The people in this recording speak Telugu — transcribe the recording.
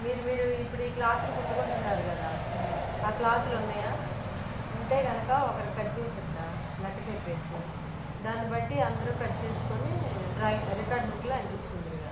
మీరు మీరు ఇప్పుడు ఈ క్లాత్లు కుట్టుకుంటున్నారు కదా, ఆ క్లాత్లు ఉన్నాయా? ఉంటే కనుక ఒకరు కట్ చేసిద్దా లెక్క చెప్పేసి, దాన్ని బట్టి అందరూ కట్ చేసుకొని రికార్డ్ బుక్లో అంటించుకుంటారు కదా.